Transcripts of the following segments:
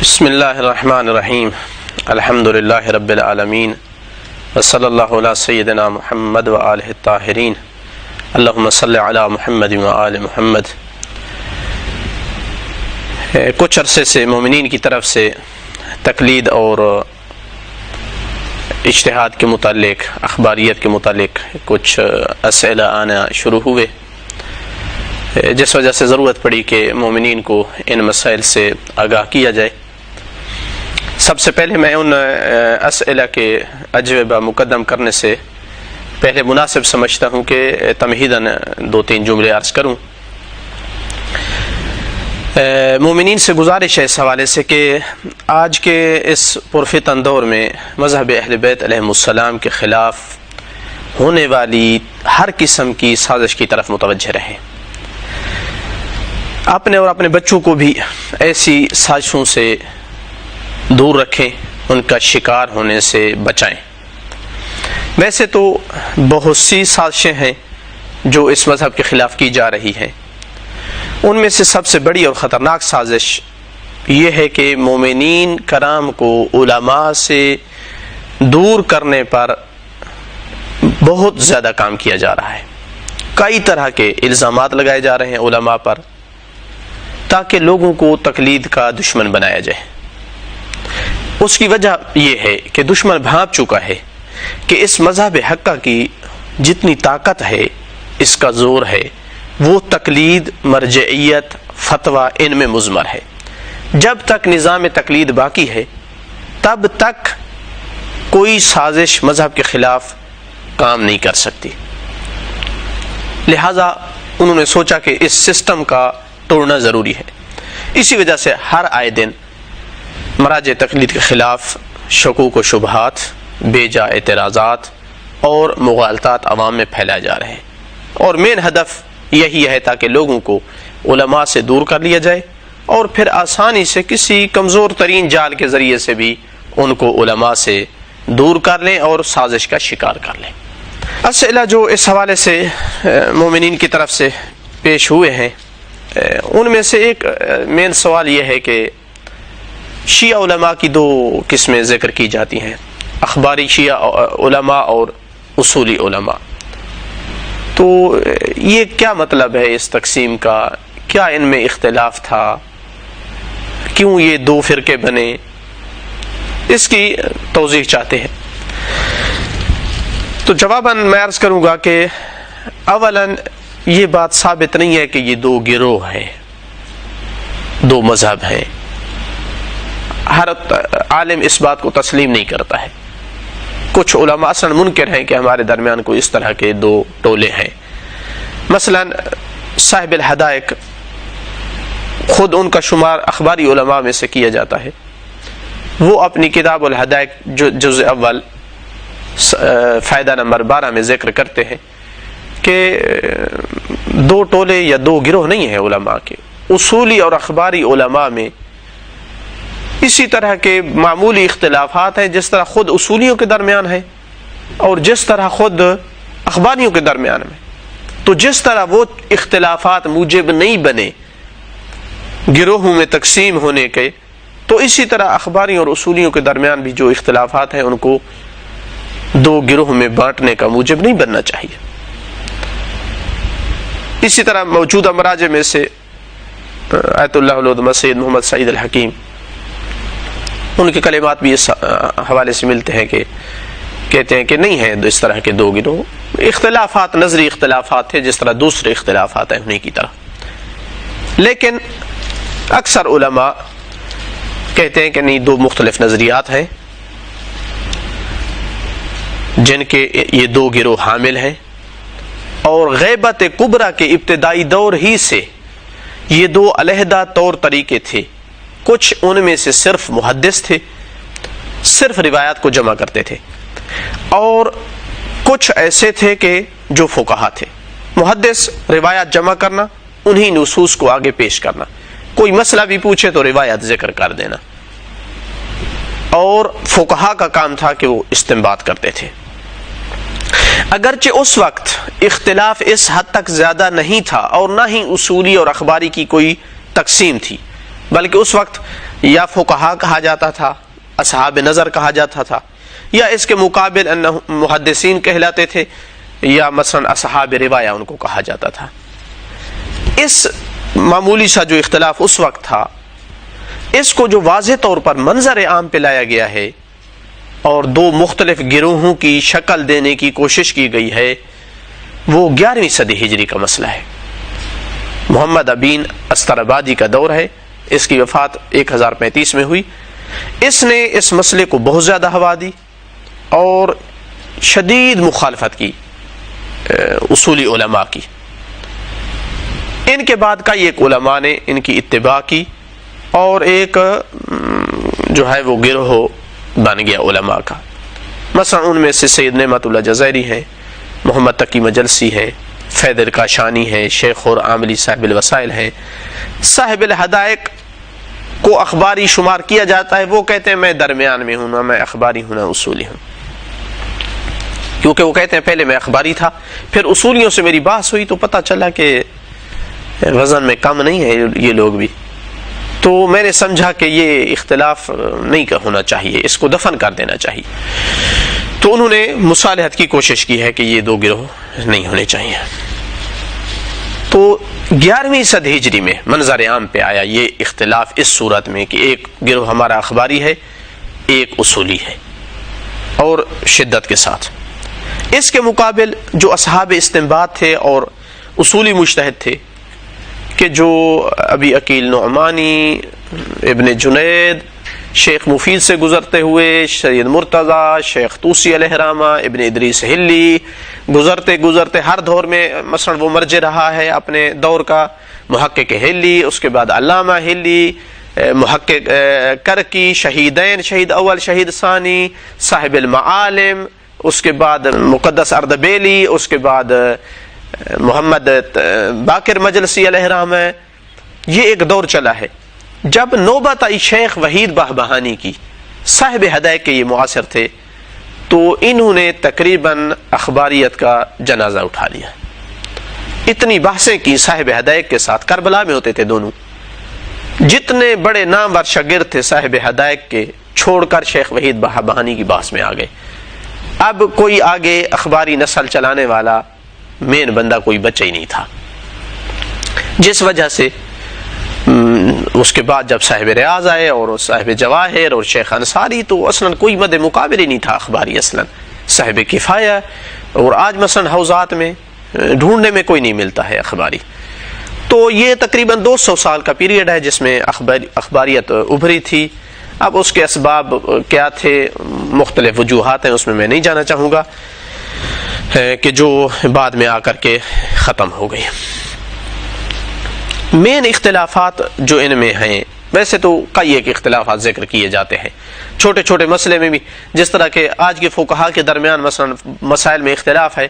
بسم اللہ الرحمن الرحیم الحمد للہ رب العالمین وصلی اللہ علی سیدنا محمد وآلہ الطاہرین اللہم صلی علی محمد وآل محمد۔ کچھ عرصے سے مومنین کی طرف سے تقلید اور اجتہاد کے متعلق، اخباریت کے متعلق کچھ اسئلہ آنا شروع ہوئے، جس وجہ سے ضرورت پڑی کہ مومنین کو ان مسائل سے آگاہ کیا جائے۔ سب سے پہلے میں ان اسئلہ کے اجوبہ مقدم کرنے سے پہلے مناسب سمجھتا ہوں کہ تمہیداً دو تین جملے عرض کروں۔ مومنین سے گزارش ہے اس حوالے سے کہ آج کے اس پرفتن دور میں مذہب اہل بیت علیہم السلام کے خلاف ہونے والی ہر قسم کی سازش کی طرف متوجہ رہیں، اپنے اور اپنے بچوں کو بھی ایسی سازشوں سے دور رکھیں، ان کا شکار ہونے سے بچائیں۔ ویسے تو بہت سی سازشیں ہیں جو اس مذہب کے خلاف کی جا رہی ہیں، ان میں سے سب سے بڑی اور خطرناک سازش یہ ہے کہ مومنین کرام کو علماء سے دور کرنے پر بہت زیادہ کام کیا جا رہا ہے۔ کئی طرح کے الزامات لگائے جا رہے ہیں علماء پر تاکہ لوگوں کو تقلید کا دشمن بنایا جائے۔ اس کی وجہ یہ ہے کہ دشمن بھانپ چکا ہے کہ اس مذہب حقہ کی جتنی طاقت ہے، اس کا زور ہے، وہ تقلید، مرجعیت، فتویٰ ان میں مضمر ہے۔ جب تک نظام تقلید باقی ہے تب تک کوئی سازش مذہب کے خلاف کام نہیں کر سکتی۔ لہذا انہوں نے سوچا کہ اس سسٹم کا توڑنا ضروری ہے۔ اسی وجہ سے ہر آئے دن مراجع تقلید کے خلاف شکوک و شبہات، بے جا اعتراضات اور مغالطات عوام میں پھیلائے جا رہے ہیں، اور مین ہدف یہی ہے تاکہ لوگوں کو علماء سے دور کر لیا جائے اور پھر آسانی سے کسی کمزور ترین جال کے ذریعے سے بھی ان کو علماء سے دور کر لیں اور سازش کا شکار کر لیں۔ اسئلہ جو اس حوالے سے مومنین کی طرف سے پیش ہوئے ہیں، ان میں سے ایک مین سوال یہ ہے کہ شیعہ علماء کی دو قسمیں ذکر کی جاتی ہیں، اخباری شیعہ علماء اور اصولی علماء۔ تو یہ کیا مطلب ہے اس تقسیم کا؟ کیا ان میں اختلاف تھا؟ کیوں یہ دو فرقے بنے؟ اس کی توضیح چاہتے ہیں۔ تو جواباً میں عرض کروں گا کہ اولاً یہ بات ثابت نہیں ہے کہ یہ دو گروہ ہیں، دو مذہب ہیں۔ ہر عالم اس بات کو تسلیم نہیں کرتا ہے۔ کچھ علماء اصلا منکر ہیں کہ ہمارے درمیان کوئی اس طرح کے دو ٹولے ہیں۔ مثلا صاحب الحدائق، خود ان کا شمار اخباری علماء میں سے کیا جاتا ہے، وہ اپنی کتاب الحدائق جزء اول فائدہ نمبر 12 میں ذکر کرتے ہیں کہ دو ٹولے یا دو گروہ نہیں ہیں علماء کے۔ اصولی اور اخباری علماء میں اسی طرح کے معمولی اختلافات ہیں جس طرح خود اصولیوں کے درمیان ہے اور جس طرح خود اخباریوں کے درمیان میں۔ تو جس طرح وہ اختلافات موجب نہیں بنے گروہوں میں تقسیم ہونے کے، تو اسی طرح اخباریوں اور اصولیوں کے درمیان بھی جو اختلافات ہیں ان کو دو گروہ میں بانٹنے کا موجب نہیں بننا چاہیے۔ اسی طرح موجودہ مراجع میں سے آیت اللہ علامہ سید محمد سعید الحکیم، ان کے کلمات بھی اس حوالے سے ملتے ہیں کہ کہتے ہیں کہ نہیں ہیں اس طرح کے دو گروہ، اختلافات نظری اختلافات تھے جس طرح دوسرے اختلافات ہیں انہیں کی طرح۔ لیکن اکثر علماء کہتے ہیں کہ نہیں، دو مختلف نظریات ہیں جن کے یہ دو گروہ حامل ہیں، اور غیبت کبریٰ کے ابتدائی دور ہی سے یہ دو علیحدہ طور طریقے تھے۔ کچھ ان میں سے صرف محدث تھے، صرف روایات کو جمع کرتے تھے، اور کچھ ایسے تھے کہ جو فقہا تھے۔ محدث روایات جمع کرنا، انہی نصوص کو آگے پیش کرنا، کوئی مسئلہ بھی پوچھے تو روایت ذکر کر دینا، اور فقہا کا کام تھا کہ وہ استنباط کرتے تھے۔ اگرچہ اس وقت اختلاف اس حد تک زیادہ نہیں تھا اور نہ ہی اصولی اور اخباری کی کوئی تقسیم تھی، بلکہ اس وقت یا فقہا کہا جاتا تھا، اصحاب نظر کہا جاتا تھا، یا اس کے مقابل محدثین کہلاتے تھے، یا مثلا اصحاب روایہ ان کو کہا جاتا تھا۔ اس معمولی سا جو اختلاف اس وقت تھا، اس کو جو واضح طور پر منظر عام پہ لایا گیا ہے اور دو مختلف گروہوں کی شکل دینے کی کوشش کی گئی ہے، وہ 11ویں صدی ہجری کا مسئلہ ہے۔ محمد امین استرابادی کا دور ہے، اس کی وفات 1035 میں ہوئی۔ اس نے اس مسئلے کو بہت زیادہ ہوا دی اور شدید مخالفت کی اصولی علماء کی۔ ان کے بعد کئی ایک علماء نے ان کی اتباع کی اور ایک جو ہے وہ گروہ بن گیا علماء کا۔ مثلا ان میں سے سید نعمت اللہ جزائری ہے، محمد تقی مجلسی ہے، فید الکاشانی ہے، شیخ اور عاملی صاحب الوسائل ہے۔ صاحب الحدائق کو اخباری شمار کیا جاتا ہے، وہ کہتے ہیں میں درمیان میں ہوں، نہ میں اخباری ہوں نہ اصولی ہوں، کیونکہ وہ کہتے ہیں پہلے میں اخباری تھا، پھر اصولیوں سے میری بحث ہوئی تو پتہ چلا کہ وزن میں کم نہیں ہے یہ لوگ بھی، تو میں نے سمجھا کہ یہ اختلاف نہیں ہونا چاہیے، اس کو دفن کر دینا چاہیے۔ تو انہوں نے مصالحت کی کوشش کی ہے کہ یہ دو گروہ نہیں ہونے چاہیے۔ تو 11ویں صدی ہجری میں منظر عام پہ آیا یہ اختلاف اس صورت میں کہ ایک گروہ ہمارا اخباری ہے، ایک اصولی ہے، اور شدت کے ساتھ۔ اس کے مقابل جو اصحاب استنباط تھے اور اصولی مجتہد تھے، کہ جو ابی عقیل نعمانی، ابن جنید، شیخ مفید سے گزرتے ہوئے سید مرتضی، شیخ طوسی علیہ رحمہ، ابن ادریس ہلی، گزرتے گزرتے ہر دور میں مثلا وہ مرجع رہا ہے اپنے دور کا، محقق ہلی، اس کے بعد علامہ ہلی، محقق کرکی، شہیدین، شہید اول شہید ثانی، صاحب المعالم، اس کے بعد مقدس اردبیلی، اس کے بعد محمد باقر مجلسی علیہ رحمہ۔ یہ ایک دور چلا ہے۔ جب نوبت آئی شیخ وحید بہبہانی کی، صاحب ہدایت کے یہ معاصر تھے، تو انہوں نے تقریباً اخباریت کا جنازہ اٹھا لیا۔ اتنی بحثیں کی صاحب ہدایت کے ساتھ، کربلا میں ہوتے تھے دونوں، جتنے بڑے نامور شاگرد تھے صاحب ہدایت کے چھوڑ کر شیخ وحید بہبہانی کی بحث میں آ گئے۔ اب کوئی آگے اخباری نسل چلانے والا مین بندہ کوئی بچہ ہی نہیں تھا، جس وجہ سے اس کے بعد جب صاحب ریاض آئے اور صاحب جواہر اور شیخ انصاری، تو اصلاً کوئی مد مقابل ہی نہیں تھا اخباری، اصلاً صاحب کفایہ، اور آج مثلاً حوزات میں ڈھونڈنے میں کوئی نہیں ملتا ہے اخباری۔ تو یہ تقریباً 200 سال کا پیریڈ ہے جس میں اخباریت ابھری تھی۔ اب اس کے اسباب کیا تھے، مختلف وجوہات ہیں، اس میں نہیں جانا چاہوں گا، کہ جو بعد میں آ کر کے ختم ہو گئی۔ مین اختلافات جو ان میں ہیں، ویسے تو کئی ایک اختلافات ذکر کیے جاتے ہیں چھوٹے چھوٹے مسئلے میں بھی، جس طرح کہ آج کے فقہا کے درمیان مثلا مسائل میں اختلاف ہے،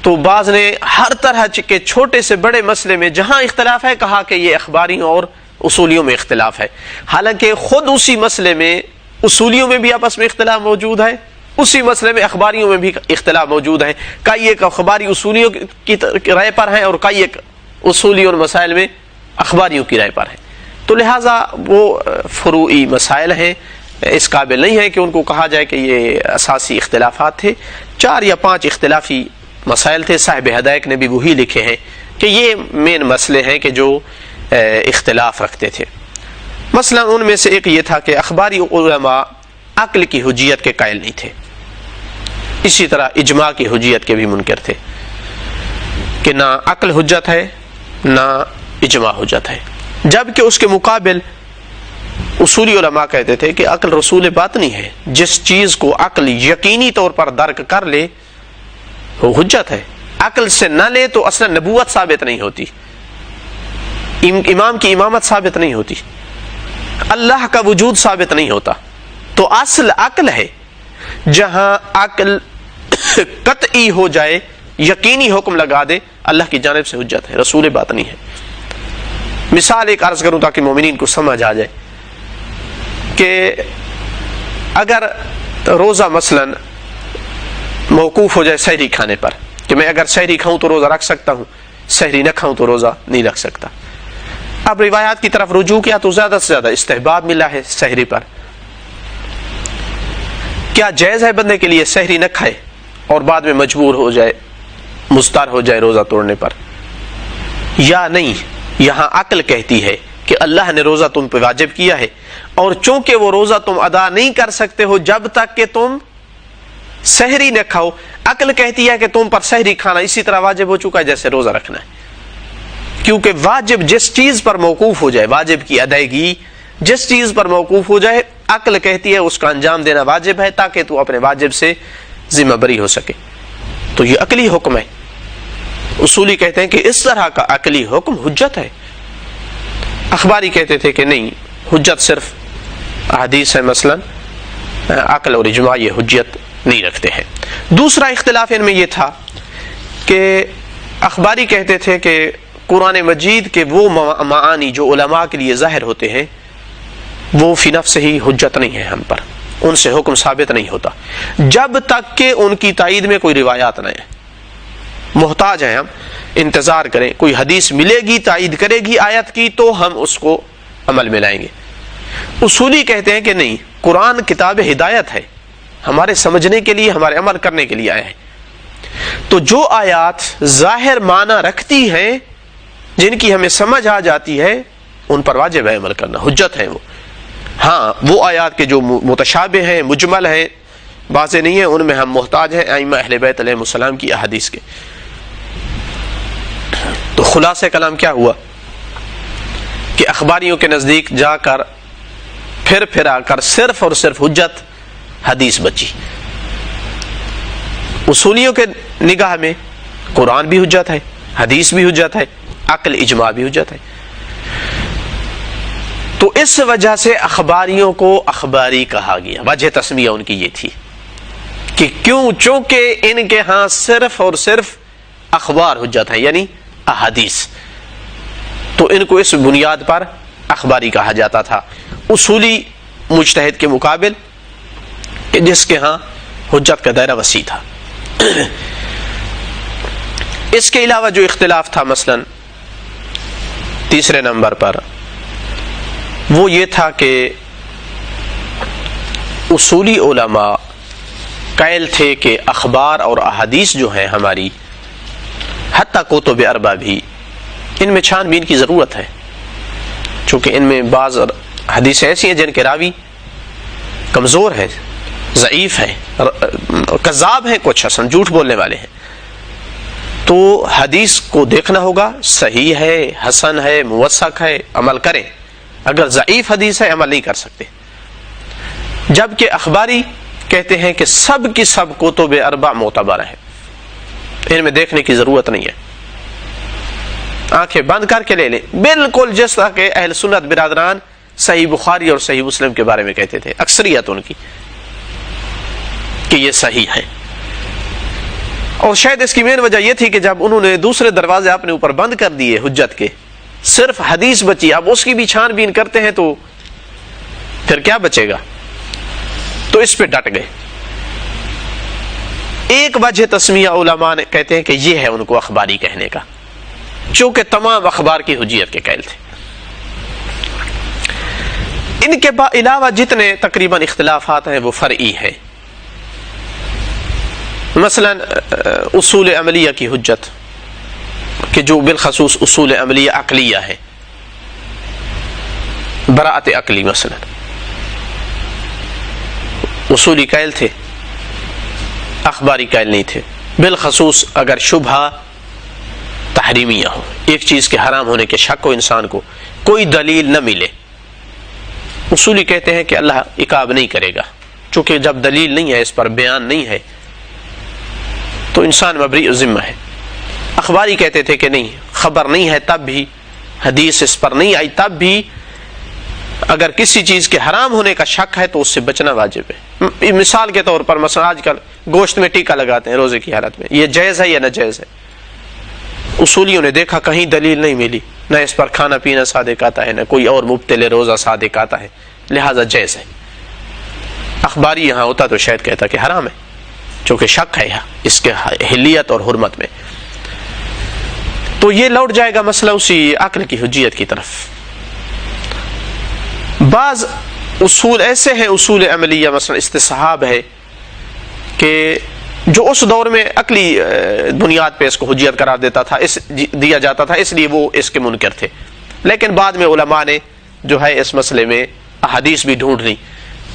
تو بعض نے ہر طرح کے چھوٹے سے بڑے مسئلے میں جہاں اختلاف ہے کہا کہ یہ اخباریوں اور اصولیوں میں اختلاف ہے، حالانکہ خود اسی مسئلے میں اصولیوں میں بھی آپس میں اختلاف موجود ہے، اسی مسئلے میں اخباریوں میں بھی اختلاف موجود ہے۔ کئی ایک اخباری اصولیوں کی رائے پر ہیں اور کئی ایک اصولی اور مسائل میں اخباریوں کی رائے پر ہیں، تو لہٰذا وہ فروعی مسائل ہیں، اس قابل نہیں ہے کہ ان کو کہا جائے کہ یہ اساسی اختلافات تھے۔ 4 یا 5 اختلافی مسائل تھے، صاحب ہدایت نے بھی وہی لکھے ہیں کہ یہ مین مسئلے ہیں کہ جو اختلاف رکھتے تھے۔ مثلا ان میں سے ایک یہ تھا کہ اخباری علماء عقل کی حجیت کے قائل نہیں تھے، اسی طرح اجماع کی حجیت کے بھی منکر تھے، کہ نہ عقل حجت ہے نہ اجماع حجت ہے، جبکہ اس کے مقابل اصولی علماء کہتے تھے کہ عقل رسول باطنی ہے، جس چیز کو عقل یقینی طور پر درک کر لے وہ حجت ہے، عقل سے نہ لے تو اصلا نبوت ثابت نہیں ہوتی، امام کی امامت ثابت نہیں ہوتی، اللہ کا وجود ثابت نہیں ہوتا۔ تو اصل عقل ہے، جہاں عقل قطعی ہو جائے، یقینی حکم لگا دے، اللہ کی جانب سے حجت ہے، رسول باطنی ہے۔ مثال ایک عرض کروں تاکہ مومنین کو سمجھ آ جائے کہ اگر روزہ مثلا موقوف ہو جائے سحری کھانے پر، کہ میں اگر سحری کھاؤں تو روزہ رکھ سکتا ہوں، سحری نہ کھاؤں تو روزہ نہیں رکھ سکتا، اب روایات کی طرف رجوع کیا تو زیادہ سے زیادہ استحباب ملا ہے سحری پر. کیا جائز ہے بندے کے لیے سحری نہ کھائے اور بعد میں مجبور ہو جائے، مضطر ہو جائے روزہ توڑنے پر، یا نہیں؟ یہاں عقل کہتی ہے کہ اللہ نے روزہ تم پہ واجب کیا ہے، اور چونکہ وہ روزہ تم ادا نہیں کر سکتے ہو جب تک کہ تم سحری نہ کھاؤ، عقل کہتی ہے کہ تم پر سحری کھانا اسی طرح واجب ہو چکا ہے جیسے روزہ رکھنا ہے. کیونکہ واجب جس چیز پر موقوف ہو جائے، واجب کی ادائیگی جس چیز پر موقوف ہو جائے، عقل کہتی ہے اس کا انجام دینا واجب ہے تاکہ تو اپنے واجب سے ذمہ بری ہو سکے. تو یہ عقلی حکم ہے. اصولی کہتے ہیں کہ اس طرح کا عقلی حکم حجت ہے. اخباری کہتے تھے کہ نہیں، حجت صرف احادیث ہے، مثلا عقل اور اجماع یہ حجت نہیں رکھتے ہیں. دوسرا اختلاف ان میں یہ تھا کہ اخباری کہتے تھے کہ قرآن مجید کے وہ معانی جو علماء کے لیے ظاہر ہوتے ہیں وہ فی نفس ہی حجت نہیں ہے ہم پر، ان سے حکم ثابت نہیں ہوتا جب تک کہ ان کی تائید میں کوئی روایات نہ ہے. محتاج ہیں ہم، انتظار کریں، کوئی حدیث ملے گی تائید کرے گی آیت کی تو ہم اس کو عمل میں لائیں گے. اصولی کہتے ہیں کہ نہیں، قرآن کتاب ہدایت ہے، ہمارے سمجھنے کے لیے، ہمارے عمل کرنے کے لیے آیا ہے. تو جو آیات ظاہر معنی رکھتی ہیں، جن کی ہمیں سمجھ آ جاتی ہے، ان پر واجب ہے عمل کرنا، حجت ہیں وہ. ہاں وہ آیات کے جو متشابہ ہیں، مجمل ہیں، واضح نہیں ہیں، ان میں ہم محتاج ہیں ائمہ اہل بیت علیہ السلام کی احادیث کے. تو خلاصہ کلام کیا ہوا کہ اخباریوں کے نزدیک جا کر پھر آ کر صرف اور صرف حجت حدیث بچی. اصولیوں کے نگاہ میں قرآن بھی حجت ہے، حدیث بھی حجت ہے، عقل اجماع بھی حجت ہے. تو اس وجہ سے اخباریوں کو اخباری کہا گیا. وجہ تسمیہ ان کی یہ تھی کہ کیوں؟ چونکہ ان کے ہاں صرف اور صرف اخبار حجت ہے، یعنی احادیث، تو ان کو اس بنیاد پر اخباری کہا جاتا تھا. اصولی مجتہد کے مقابل کہ جس کے ہاں حجت کا دائرہ وسیع تھا. اس کے علاوہ جو اختلاف تھا مثلا تیسرے نمبر پر، وہ یہ تھا کہ اصولی علماء قائل تھے کہ اخبار اور احادیث جو ہیں ہماری، حتیٰ کتب اربع بھی، ان میں چھان بین کی ضرورت ہے، چونکہ ان میں بعض حدیثیں ایسی ہیں جن کے راوی کمزور ہیں، ضعیف ہیں، کذاب ہیں، کچھ حسن جھوٹ بولنے والے ہیں. تو حدیث کو دیکھنا ہوگا، صحیح ہے، حسن ہے، موثق ہے، عمل کریں. اگر ضعیف حدیث ہے عمل نہیں کر سکتے. جبکہ اخباری کہتے ہیں کہ سب کی سب کتب اربع معتبر ہیں، ان میں دیکھنے کی ضرورت نہیں ہے، آنکھیں بند کر کے لے لیں. بالکل جس طرح کہ اہل سنت برادران صحیح بخاری اور صحیح مسلم کے بارے میں کہتے تھے، اکثریت ان کی، کہ یہ صحیح ہے. اور شاید اس کی مین وجہ یہ تھی کہ جب انہوں نے دوسرے دروازے اپنے اوپر بند کر دیے حجت کے، صرف حدیث بچی، اب اس کی بھی چھان بین کرتے ہیں تو پھر کیا بچے گا؟ تو اس پہ ڈٹ گئے. ایک وجہ تسمیہ علماء نے کہتے ہیں کہ یہ ہے ان کو اخباری کہنے کا، چونکہ تمام اخبار کی حجیت کے قائل تھے. ان کے علاوہ جتنے تقریباً اختلافات ہیں وہ فرعی ہیں. مثلا اصول عملیہ کی حجت، کہ جو بالخصوص اصول عملیہ عقلیہ ہے، براءت عقلی مثلا اصولی قائل تھے، اخباری قائل نہیں تھے. بالخصوص اگر شبہ تحریمیہ ہو، ایک چیز کے حرام ہونے کے شک ہو انسان کو، کوئی دلیل نہ ملے، اصولی کہتے ہیں کہ اللہ عقاب نہیں کرے گا، چونکہ جب دلیل نہیں ہے، اس پر بیان نہیں ہے، تو انسان مبری ذمہ ہے. اخباری کہتے تھے کہ نہیں، خبر نہیں ہے تب بھی، حدیث اس پر نہیں آئی تب بھی، اگر کسی چیز کے حرام ہونے کا شک ہے تو اس سے بچنا واجب ہے. مثال کے طور پر مثلا آج کل گوشت میں ٹیکا لگاتے ہیں روزے کی حالت میں، یہ جائز ہے یا ناجائز ہے؟ اصولیوں نے دیکھا کہیں دلیل نہیں ملی، نہ اس پر کھانا پینا صادق آتا ہے، نہ کوئی اور مبتل روزہ صادق آتا ہے، لہذا جائز ہے. اخباری یہاں ہوتا تو شاید کہتا کہ حرام ہے، چونکہ شک ہے اس کے حلیت اور حرمت میں. تو یہ لوٹ جائے گا مسئلہ اسی عقل کی حجیت کی طرف. بعض اصول ایسے ہیں، اصول عملیہ مثلا استصحاب ہے کہ جو اس دور میں عقلی بنیاد پہ اس کو حجیت قرار دیا جاتا تھا، اس لیے وہ اس کے منکر تھے، لیکن بعد میں علماء نے جو ہے اس مسئلے میں احادیث بھی ڈھونڈ لی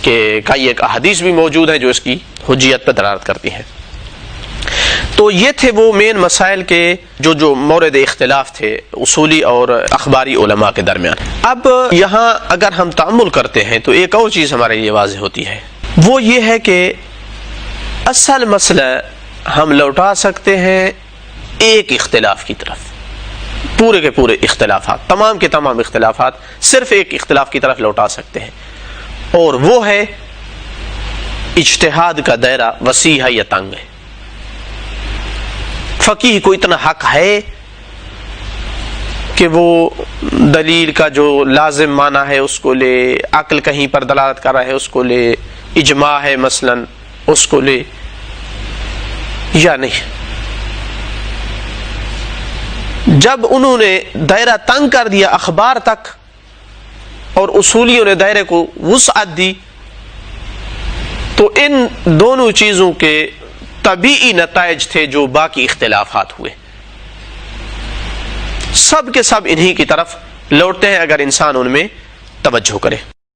کہ کئی ایک احادیث بھی موجود ہیں جو اس کی حجیت پہ دلالت کرتی ہیں۔ تو یہ تھے وہ مین مسائل کے جو مورد اختلاف تھے اصولی اور اخباری علماء کے درمیان۔ اب یہاں اگر ہم تأمل کرتے ہیں تو ایک اور چیز ہمارے لیے واضح ہوتی ہے، وہ یہ ہے کہ اصل مسئلہ ہم لوٹا سکتے ہیں ایک اختلاف کی طرف، پورے کے پورے اختلافات، تمام کے تمام اختلافات صرف ایک اختلاف کی طرف لوٹا سکتے ہیں، اور وہ ہے اجتہاد کا دائرہ وسیع ہے یا تنگ ہے۔ فقیہ کو اتنا حق ہے کہ وہ دلیل کا جو لازم معنی ہے اس کو لے، عقل کہیں پر دلالت کر رہا ہے اس کو لے، اجماع ہے مثلا اس کو لے یا نہیں۔ جب انہوں نے دائرہ تنگ کر دیا اخبار تک اور اصولیوں نے دائرے کو وسعت دی، تو ان دونوں چیزوں کے طبیعی نتائج تھے جو باقی اختلافات ہوئے، سب کے سب انہی کی طرف لوٹتے ہیں اگر انسان ان میں توجہ کرے۔